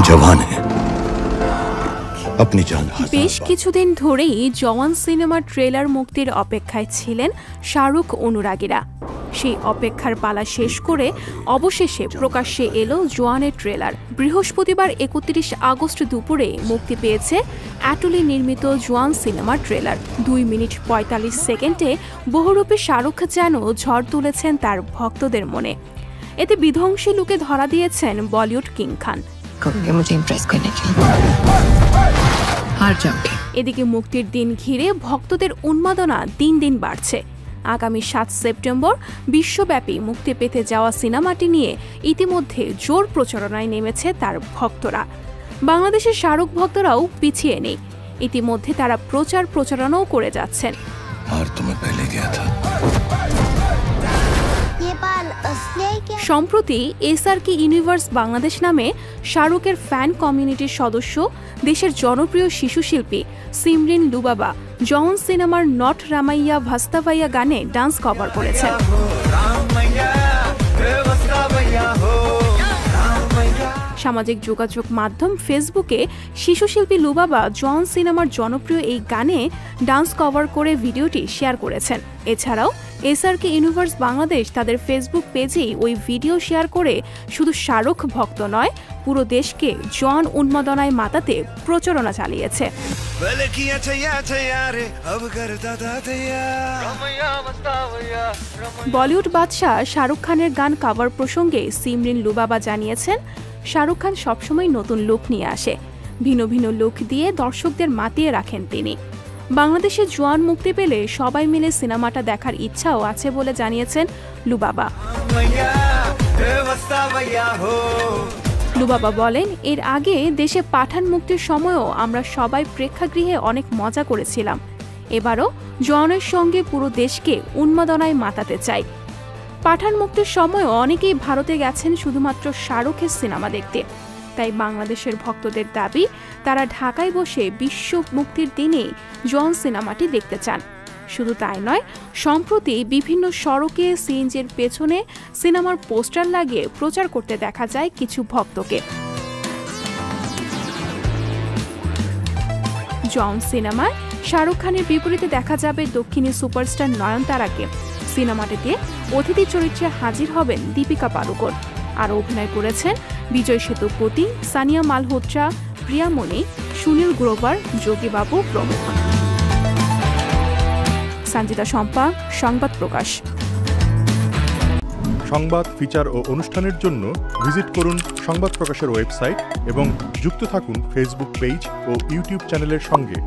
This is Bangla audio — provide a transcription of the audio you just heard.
जवान है अपनी जान বেশ কিছুদিন ধরেই জওয়ান সিনেমার ট্রেলার মুক্তির অপেক্ষায় ছিলেন শাহরুখ অনুরাগীরা। সেই অপেক্ষার পালা শেষ করে অবশেষে প্রকাশ্যে এলো জওয়ানের ট্রেলার। বৃহস্পতিবার ৩১ আগস্ট দুপুরে মুক্তি পেয়েছে অ্যাটলি নির্মিত জওয়ান সিনেমার ট্রেলার। 2 মিনিট ৪৫ সেকেন্ডে বহুরূপী শাহরুখ যেন ঝড় তুলেছেন তার ভক্তদের মনে। এতে বিধ্বংসী লুকে ধরা দিয়েছেন বলিউড কিং খান। এদিকে মুক্তির দিন ঘিরে ভক্তদের উন্মাদনা দিন দিন বাড়ছে। আগামী 7 সেপ্টেম্বর বিশ্বব্যাপী মুক্তি পেতে যাওয়া সিনেমাটি নিয়ে ইতিমধ্যে জোর প্রচারণায় নেমেছে তার ভক্তরা। বাংলাদেশের শাহরুখ ভক্তরাও পিছিয়ে নেই, ইতিমধ্যে তারা প্রচারণাও করে যাচ্ছেন। সম্প্রতি এসআরকে ইউনিভার্স বাংলাদেশ নামে শাহরুখের ফ্যান কমিউনিটির সদস্য দেশের জনপ্রিয় শিশু শিল্পী সিমরিন লুবাবা জওয়ান সিনেমার নট রামাইয়া ভাস্তাভাইয়া গানে ডান্স কভার করেছেন। সামাজিক যোগাযোগ মাধ্যম ফেসবুকে শিশুশিল্পী লুবাবা জওয়ান সিনেমার জনপ্রিয় এই গানে ডান্স কভার করে ভিডিওটি শেয়ার করেছেন। এছাড়াও এসআরকে ইউনিভার্স বাংলাদেশ তাদের ফেসবুক পেজেই ওই ভিডিও শেয়ার করে শুধু শাহরুখ ভক্ত নয়, পুরো দেশকে জওয়ান উন্মাদনায় মাতাতে প্রচারণা চালিয়েছে। বলিউড বাদশাহ শাহরুখ খানের গান কভার প্রসঙ্গে সিমরিন লুবাবা জানিয়েছেন, শাহরুখ খান সবসময় নতুন লুক নিয়ে আসে, ভিন্ন ভিন্ন লুক দিয়ে দর্শকদের মাতিয়ে রাখেন তিনি। বাংলাদেশে জওয়ান মুক্তি পেলে সবাই মিলে সিনেমাটা দেখার ইচ্ছাও আছে বলে জানিয়েছেন লুবাবা। লুবাবা বলেন, এর আগে দেশে পাঠান মুক্তির সময়ও আমরা সবাই প্রেক্ষাগৃহে অনেক মজা করেছিলাম। এবারও জওয়ানের সঙ্গে পুরো দেশকে উন্মাদনায় মাতাতে চাই। পাঠান মুক্তির সময়ও অনেকেই ভারতে গেছেন শুধুমাত্র শাহরুখের সিনেমা দেখতে। তাই বাংলাদেশের ভক্তদের দাবি, তারা ঢাকায় বসে বিশ্ব মুক্তির দিনেই জওয়ান সিনেমাটি দেখতে চান। শুধু তাই নয়, সম্প্রতি বিভিন্ন সড়কে সিএনজির পেছনে সিনেমার পোস্টার লাগিয়ে প্রচার করতে দেখা যায় কিছু ভক্তকে। জওয়ান সিনেমায় শাহরুখ খানের বিপরীতে দেখা যাবে দক্ষিণী সুপারস্টার নয়নতারাকে। সিনেমাটিতে অতিথি চরিত্রে হাজির হবেন দীপিকা পাড়ুকোন। আর অভিনয় করেছেন বিজয় সেতুপতি, সানিয়া মালহোত্রা, প্রিয়ামণি, সুনীল গ্রোভার, যোগী বাবু প্রমুখ। সঞ্জিতা শম্পা, সংবাদ প্রকাশ। সংবাদ, ফিচার ও অনুষ্ঠানের জন্য ভিজিট করুন সংবাদ প্রকাশের ওয়েবসাইট এবং যুক্ত থাকুন ফেসবুক পেজ ও ইউটিউব চ্যানেলের সঙ্গে।